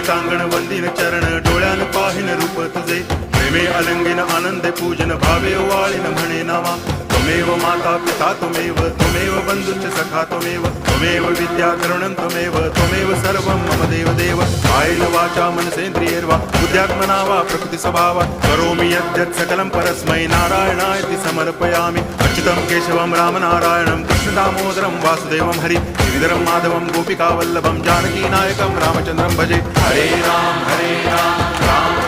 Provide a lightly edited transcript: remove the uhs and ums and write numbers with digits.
टांगण वंदिन चरण डोळ्यान पाहिन रूप तुझे प्रेमे अलंगिन आनंदे पूजन भावे वाळीन म्हणे नावा त्वमेव माता पिता त्वमेव बंधुश्च सखा त्वमेव विद्या करुणं त्वमेव सर्वं मम देव कायेन वाचा मनसेन्द्रियैर्वा बुद्ध्यात्मना वा प्रकृति स्वभावात् करोमि यद्यत् सकलं परस्मै नारायणायति समर्पयामि अच्युतं केशवं रामनारायणं कृष्णदामोदरं वासुदेवं हरि गिरिधरं माधवं गोपिकावल्लभं जानकीनायकं रामचन्द्रं भजे हरे राम राम